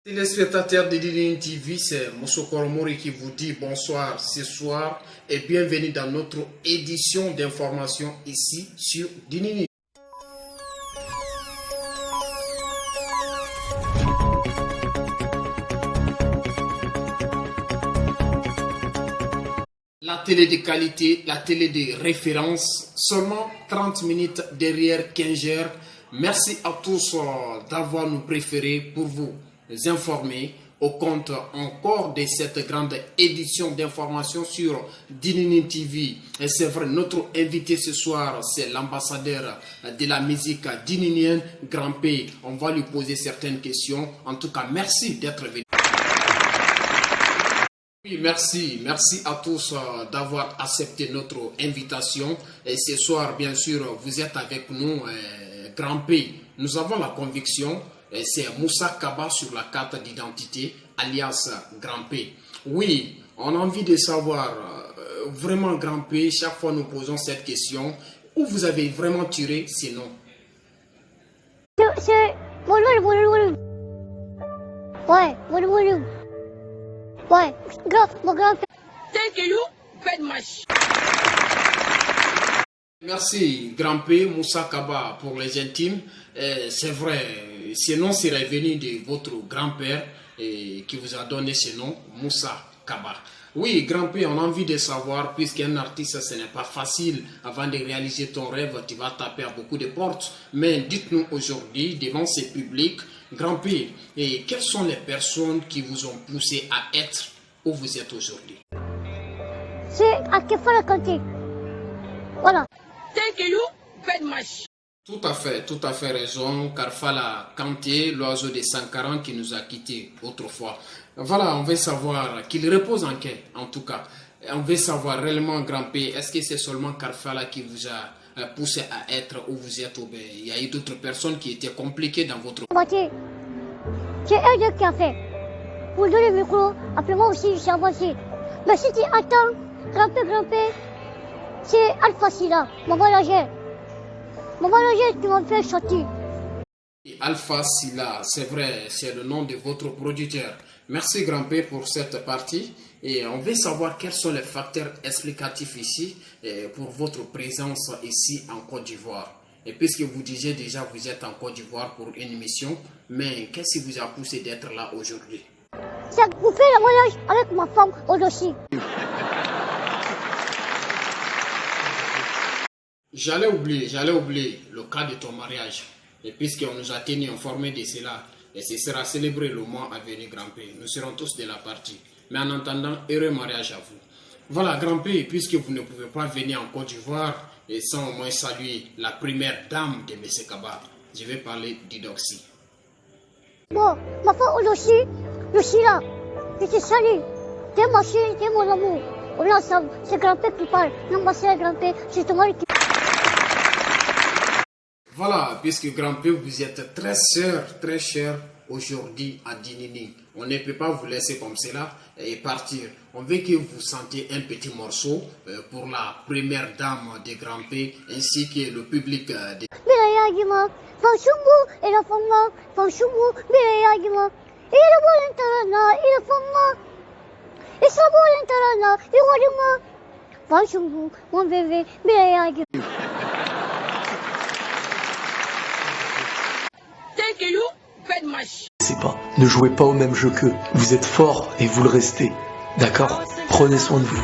Téléspectateurs de Dinini TV, c'est Moussokoro Mori qui vous dit bonsoir ce soir et bienvenue dans notre édition d'information ici sur Dinini. La télé de qualité, la télé de référence, seulement 30 minutes derrière 15 heures. Merci à tous d'avoir nous préférés pour vous informer au compte encore de cette grande édition d'information sur Dinini TV. Et c'est vrai, notre invité ce soir, c'est l'ambassadeur de la musique dininienne, Grand P. On va lui poser certaines questions. En tout cas, merci d'être venu. Oui, merci à tous d'avoir accepté notre invitation. Et ce soir, bien sûr, vous êtes avec nous, Grand P. Nous avons la conviction, c'est Moussa Kaba sur la carte d'identité, alias Grand P. Oui, on a envie de savoir, vraiment Grand P, chaque fois nous posons cette question, où vous avez vraiment tiré ces noms? C'est... Ouais, mon grand père. Merci, Grand P, Moussa Kaba pour les intimes. C'est vrai, ce nom serait venu de votre grand-père qui vous a donné ce nom, Moussa Kaba. Oui, Grand P, on a envie de savoir, puisqu'un artiste, ce n'est pas facile. Avant de réaliser ton rêve, tu vas taper à beaucoup de portes. Mais dites-nous aujourd'hui, devant ce public, Grand P, et quelles sont les personnes qui vous ont poussé à être où vous êtes aujourd'hui? C'est à Kefala Kanté. Voilà. Tout à fait raison. Karfala Kanté, l'oiseau des 140 qui nous a quittés autrefois. Voilà, on veut savoir qu'il repose en quai, en tout cas. On veut savoir réellement, Grand P, est-ce que c'est seulement Karfala qui vous a poussé à être où vous êtes? Ou il y a eu d'autres personnes qui étaient compliquées dans votre... C'est elle qui a fait. Pour donner le micro, après moi aussi, je suis avancé. Mais si tu attends, Grand P, c'est Alpha Silla, mon manager. Mon manager qui m'a fait chanter. Alpha Silla, c'est vrai, c'est le nom de votre producteur. Merci Grand P pour cette partie. Et on veut savoir quels sont les facteurs explicatifs ici pour votre présence ici en Côte d'Ivoire. Et puisque vous disiez déjà vous êtes en Côte d'Ivoire pour une mission, mais qu'est-ce qui vous a poussé d'être là aujourd'hui? C'est pour faire le mariage avec ma femme aussi. J'allais oublier le cas de ton mariage. Et puisqu'on nous a tenu informés de cela, et ce sera célébré le mois à venir, Grand P. Nous serons tous de la partie. Mais en attendant, heureux mariage à vous. Voilà, Grand P, puisque vous ne pouvez pas venir en Côte d'Ivoire, et sans au moins saluer la première dame de M. Kaba, je vais parler d'Idoxy. Bon, ma femme aussi, je suis là. Je te salue. T'es ma chérie, t'es mon amour. On est ensemble. C'est Grand P qui parle. Non, ma sœur Grand P, c'est ton mari qui... Voilà, puisque Grand P, vous êtes très cher aujourd'hui à Dinini. On ne peut pas vous laisser comme cela et partir. On veut que vous sentiez un petit morceau pour la première dame de Grand P ainsi que le public de... mon bébé, C'est pas, ne jouez pas au même jeu qu'eux. Vous êtes forts et vous le restez. D'accord? Prenez soin de vous.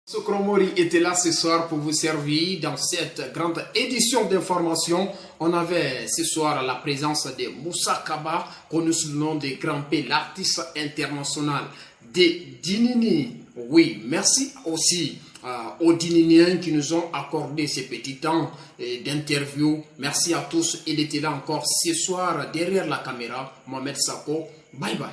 Moussokoro Mori était là ce soir pour vous servir dans cette grande édition d'information. On avait ce soir la présence de Moussa Kaba, connu sous le nom de Grand P, l'artiste international de Dinini. Oui, merci aussi aux Dininiens qui nous ont accordé ces petits temps d'interview. Merci à tous. Il était là encore ce soir derrière la caméra. Mohamed Sako. Bye bye.